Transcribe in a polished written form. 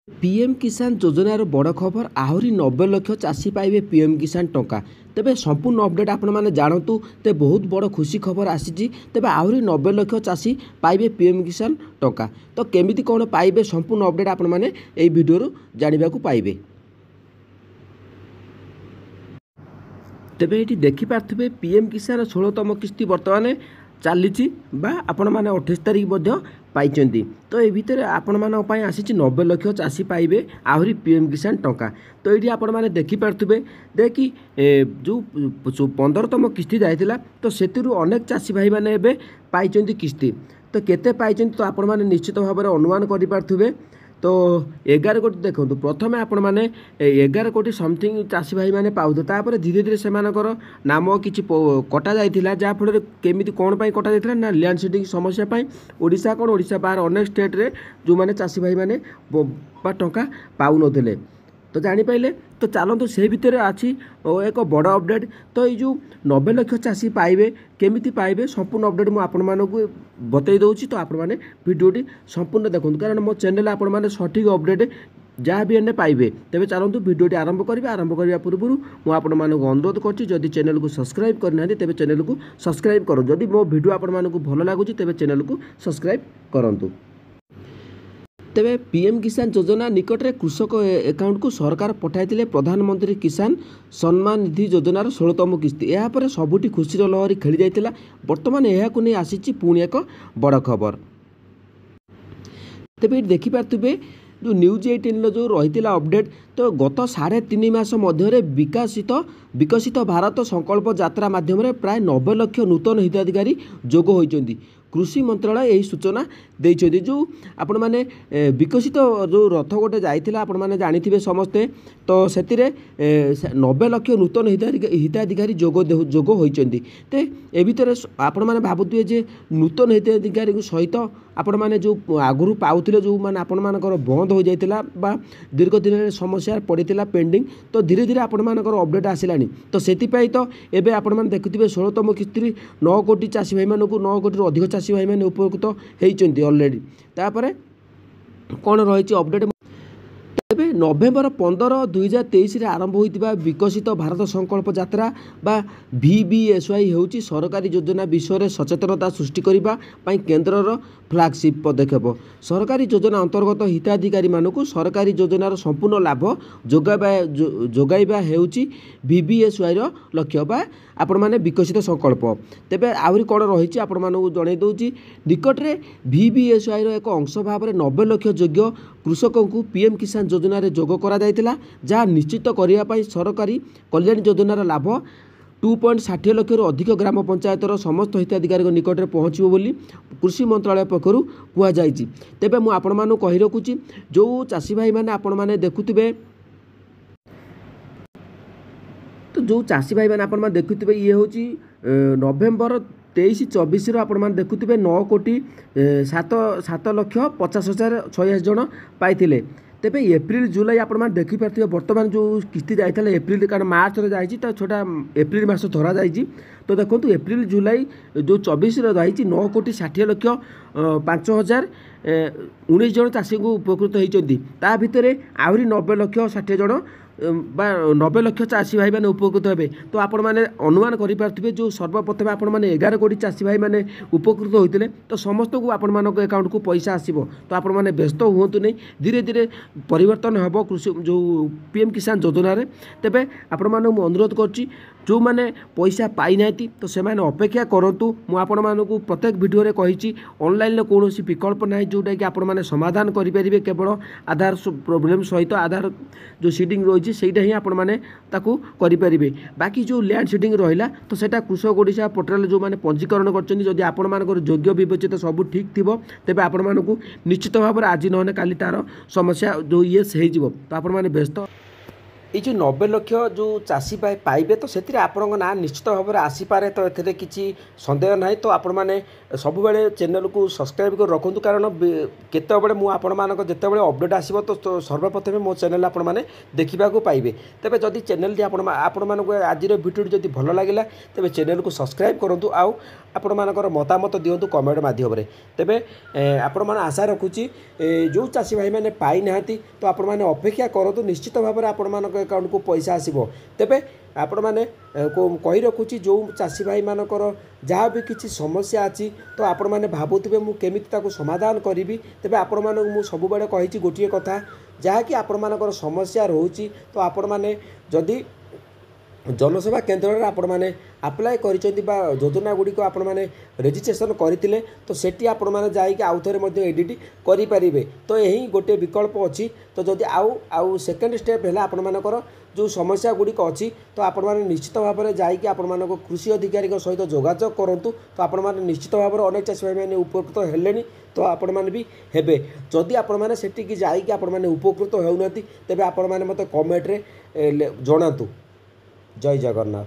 PM किसान योजनार बड़ खबर आहरी 90 लाख चाषी पाइबे पीएम किसान टंका। तेबे संपूर्ण अपडेट आपण मैंने जानतु ते बहुत बड़ खुशी खबर आसी। तेबे आहरी 90 लाख चाषी पाइबे पीएम किसान टंका। तो केमिति कौन पाइबे संपूर्ण अपडेट आपण मैंने एई वीडियो जानिबा को पाइबे। तेबे ये देखी पार्थिबे पीएम किसान 16तम किस्ती बर्तमान चली आपण मैंने 28 तारिख पाई। तो ये भितर आपण मान आसी 90 लाख चाषी पाइबे आहरी पीएम किसान टंका। तो ये आपण मैंने देखी पार्थिबे देखी जो 15तम किस्ती जाइतिला तो सेतिरु अनेक चाषी भाई मैंने एबे पाइचंती किस्ती। तो केते पाइचंती तो आपण मैंने निश्चित भाव में अनुमान करि पार्थिबे। तो 11 कोटी देखो प्रथम आपण मैंने 11 कोटी समथिंग चाषी भाई मैंने पाऊ तापर धीरे धीरे से नाम कि कटा जाइथिला जहाँफल केमिति कौन पाई कटा जाइथिला ना लैंड सीडिंग समस्या पाई ओडिशा कौन ओडिशा बाहर अनेक स्टेट रे जो मैंने चाषी भाई मैंने टंका पाऊ नथिले। तो जापारे तो चलतु से भितर अच्छी एक बड़ अपडेट। तो ये जो 90 लाख चाषी पाइबे केमिति पाइबे संपूर्ण अपडेट मुझे आपण मानक बतई दूसरी। तो आपण मैंने वीडियोटी संपूर्ण देखते कारण मो चैनल आपण मैंने सठिक अपडेट जहाँ भी एने पाइबे। तेज चलतु वीडियोटी आरंभ करेंगे। आरंभ करने पूर्व मुझे अनुरोध कर चैनल को सब्सक्राइब करना तेज चैनल को सब्सक्राइब करूँ। जदि मो वीडियो आपण मानक भल लगुच तेज चैनल को सब्सक्राइब करूँ। तेबे पीएम किसान योजना निकट में कृषक अकाउंट को सरकार पठाई प्रधानमंत्री किसान सम्मान निधि योजनार 16तम किस्ती। यापर सबुठी खुशी लहरी खेली जाइतिला। वर्तमान यह नहीं आसी पुणी एक बड़ खबर। तेबे देखी पार्थिबे जो न्यूज 18 जो रही अपडेट तो गत 3.5 मास मध्य विकसित भारत संकल्प यात्रा माध्यम प्राय 90 लाख नूतन हिताधिकारी जोग होइचंदी। कृषि मंत्रालय यही सूचना देइछथि। जो आपण माने विकसित जो रथ गोटे जाइथिला आपण माने जानिथिबे समस्ते। तो सेतिरे 90 लाख नूतन हिताधिकारी जोग होइचंदी। ते ए भितर आपण माने भाबुथिबे जे नूतन हिताधिकारी सहित आपण माने जो आगुरु पाउथिले जो माने आपण मानकर बंद हो जाइथिला बा दीर्घ दिन समस्या पड़िथिला पेंडिंग। तो धीरे धीरे आपण मानकर अपडेट आसिलानी। तो सेति पई तो एबे आपण माने देखुथिबे 16तम किस्ती 9 कोटी चाषी भाई मानकु 9 कोटी रो अधिक चाषी भाई मैंने उपकृत होइचंती ऑलरेडी। तापरे कौन रही अपडेट तेबे नवेम्बर 15 2023 आरंभ होइतिबा विकसित भारत संकल्प यात्रा बा VBSY होउची सरकारी योजना विषय में सचेतनता सृष्टि करबा पई केंद्रर फ्लैगशिप पदक्षेप। सरकारी योजना अंतर्गत हिताधिकारी मानकु सरकारी योजनार संपूर्ण लाभ जोगाइबा हेउची VBSY रो लक्ष्य बा आपण माने विकसित संकल्प। तेबे आहुरी कौन रही आपण मानकु जणाई दउची निकट में VBSY रो एक अंश भाव में 90 लाख योग्य कृषकों को पीएम किसान योजना रे जोग करा जाइतिला। जहाँ निश्चित करने पर सरकारी कल्याण योजनार लाभ 2.60 लाख अधिक ग्राम पंचायतर समस्त हिताधिकारी निकट में पहुँचो बोली कृषि मंत्रालय पक्षर कहुई। तेबे मु आपण मानू कहि रखुची जो चाषी भाई माने आपण माने देखुथिबे तो जो चाषी भाई मैंने आप देखुए ये हूँ नवेम्बर 23-24 आपण मैंने देखुए 9 कोटी 7 लाख 50,086 जन पाई। तेबे एप्रिल जुलाई आपण मैंने देखिपारे बर्तमान जो किस्ती जाइए एप्रिल कारण मार्च रे जाइए तो छोटा एप्रिल मास धरा जाइए। तो देखो एप्रिल जुलाई जो 24 रही 9 कोटी 60 लाख 5,019 जन चाषी को उपकृत होती। ता भितर आहरी 90 लाख 60 जन बा 90 लाख चाषी भाई मैंने उपकृत हे। तो आपण मैंने अनुमान करें जो सर्वप्रथम आपण मैंने 11 कोटी चाषी भाई मैंने उपकृत होते तो समस्त को आपण मान अकाउंट को पैसा आसो। तो आपण मैंने व्यस्त हूँ नहीं धीरे धीरे परिवर्तन हम कृषि जो पीएम किसान योजना। तेबे आपण मान अनुरोध कर जो मैंने पैसा पाई ना तो से अपेक्षा करूँ। मुझे प्रत्येक वीडियो कही ऑनलाइन कौन विकल्प ना जोटा कि आपण मैंने समाधान करेंगे केवल आधार प्रोब्लेम सहित आधार जो सीडिंग रही सेटा ही आपण मैंने करेंगे। बाकी जो लैंड सीडिंग रहा तो सेटा कृषक ओडिशा पोर्टाल जो मैंने पंजीकरण कर आपण मानकर योग्य विवेचित सब ठीक थी तेज आपण मानक निश्चित भाव में आज नहे काली तार समस्या जो येस हो। तो आपण मैंने व्यस्त ये जो 90 लाख जो चाषी पाइबे तो से आपण ना निश्चित भाव में आसीपे। तो ये किसी सन्देह ना। तो आपण मैंने ସବୁବେଳେ चैनल को सब्सक्राइब कर रखुँ कारण केतबे मुझे जितेबाला अपडेट आसो तो सर्वप्रथमे मो चैनल आपण मैंने देखा पाइबे। तेज जदि चैनल आपण आज भिडियो जब भल लगे तेज चैनल को सब्सक्राइब करूँ आपण मानकर मतामत दिंतु कमेंट मध्यम तेरे आपण मैंने आशा रखुची जो चाषी भाई मैंने पाई ना तो आपण मैंने अपेक्षा करूँ निश्चित भाव में आपण मान अकाउंट को पैसा आसो। तेरे आपण मैंने कही रखुची जो चाषी भाई मानकर जहाँ भी किसी समस्या अच्छी तो आपण मैंने भावुवे मुझे समाधान करी तेरे आपण मानक सब कही गोटे कथा जहाँकि आपण मानकर समस्या रोची तो आपण मैंने जदि जनसेवा केन्द्र में आपण मैंने आप्लाय कर योजना गुड़िक आपण मैंने रेजिस्ट्रेशन करते तो सेठी आपण मैंने जाइए आउ थे एडिट करें तो यही गोटे विकल्प अच्छी तो जदि आउ सेकेंड स्टेप है आपण मानकर जो समस्या गुड़िक अच्छी तो आपण मैंने निश्चित भाव में जाइए आपण मानक कृषि अधिकारी सहित जोगाजोग करूँ तो आपण मैंने निश्चित भाव में अनेक चाषी भाई मैंने उपकृत हेले तो आपण मैंने भी हेबे। जदि आपण मैंने सेठी जाइए आपण मैंने उपकृत होउनाती तेबे आपण मैंने मते कमेंट रे जणातु। जय जगन्नाथ।